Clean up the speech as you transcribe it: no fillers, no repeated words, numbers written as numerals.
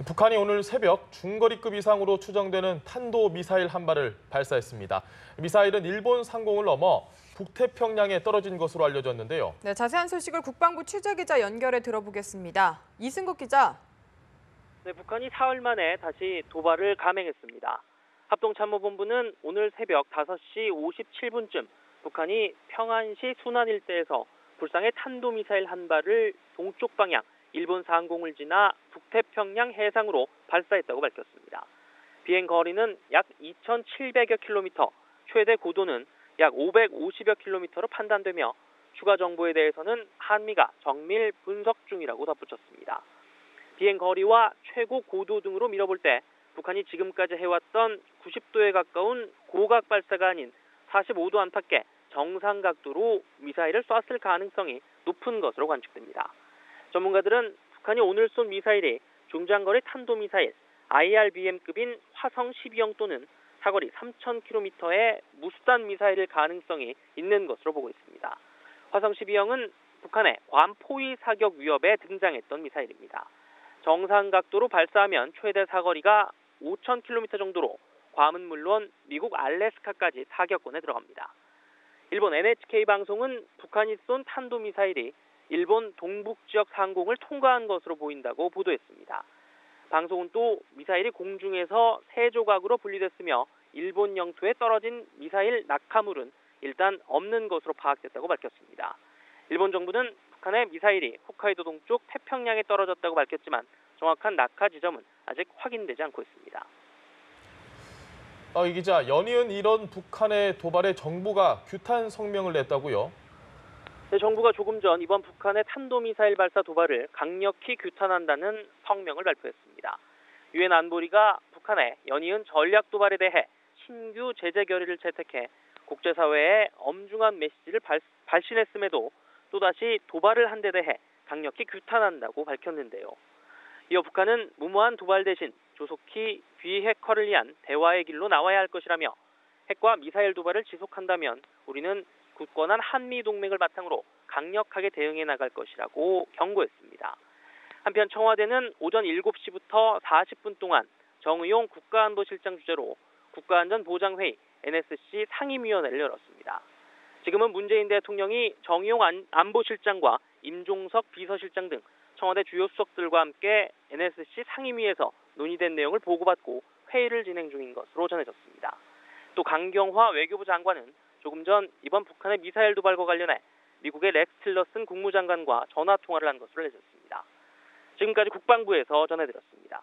북한이 오늘 새벽 중거리급 이상으로 추정되는 탄도미사일 한 발을 발사했습니다. 미사일은 일본 상공을 넘어 북태평양에 떨어진 것으로 알려졌는데요. 네, 자세한 소식을 국방부 취재기자 연결해 들어보겠습니다. 이승국 기자. 네, 북한이 사흘 만에 다시 도발을 감행했습니다. 합동참모본부는 오늘 새벽 5시 57분쯤 북한이 평안시 순안 일대에서 불상의 탄도미사일 한 발을 동쪽 방향 일본 상공을 지나 북태평양 해상으로 발사했다고 밝혔습니다. 비행 거리는 약 2,700여 킬로미터, 최대 고도는 약 550여 킬로미터로 판단되며 추가 정보에 대해서는 한미가 정밀 분석 중이라고 덧붙였습니다. 비행 거리와 최고 고도 등으로 밀어볼 때 북한이 지금까지 해왔던 90도에 가까운 고각 발사가 아닌 45도 안팎의 정상 각도로 미사일을 쐈을 가능성이 높은 것으로 관측됩니다. 전문가들은 북한이 오늘 쏜 미사일이 중장거리 탄도미사일 IRBM급인 화성 12형 또는 사거리 3,000km의 무수단 미사일일 가능성이 있는 것으로 보고 있습니다. 화성 12형은 북한의 괌 포위 사격 위협에 등장했던 미사일입니다. 정상 각도로 발사하면 최대 사거리가 5,000km 정도로 괌은 물론 미국 알래스카까지 사격권에 들어갑니다. 일본 NHK 방송은 북한이 쏜 탄도미사일이 일본 동북 지역 상공을 통과한 것으로 보인다고 보도했습니다. 방송은 또 미사일이 공중에서 세 조각으로 분리됐으며 일본 영토에 떨어진 미사일 낙하물은 일단 없는 것으로 파악됐다고 밝혔습니다. 일본 정부는 북한의 미사일이 홋카이도 동쪽 태평양에 떨어졌다고 밝혔지만 정확한 낙하 지점은 아직 확인되지 않고 있습니다. 이 기자, 연이은 이런 북한의 도발에 정부가 규탄 성명을 냈다고요? 네, 정부가 조금 전 이번 북한의 탄도미사일 발사 도발을 강력히 규탄한다는 성명을 발표했습니다. 유엔 안보리가 북한의 연이은 전략 도발에 대해 신규 제재 결의를 채택해 국제사회에 엄중한 메시지를 발신했음에도 또다시 도발을 한 데 대해 강력히 규탄한다고 밝혔는데요. 이어 북한은 무모한 도발 대신 조속히 비핵화를 위한 대화의 길로 나와야 할 것이라며 핵과 미사일 도발을 지속한다면 우리는 굳건한 한미동맹을 바탕으로 강력하게 대응해 나갈 것이라고 경고했습니다. 한편 청와대는 오전 7시부터 40분 동안 정의용 국가안보실장 주재로 국가안전보장회의 NSC 상임위원회를 열었습니다. 지금은 문재인 대통령이 정의용 안보실장과 임종석 비서실장 등 청와대 주요 수석들과 함께 NSC 상임위에서 논의된 내용을 보고받고 회의를 진행 중인 것으로 전해졌습니다. 또 강경화 외교부 장관은 조금 전 이번 북한의 미사일 도발과 관련해 미국의 렉스 틸러슨 국무장관과 전화 통화를 한 것으로 알려졌습니다. 지금까지 국방부에서 전해드렸습니다.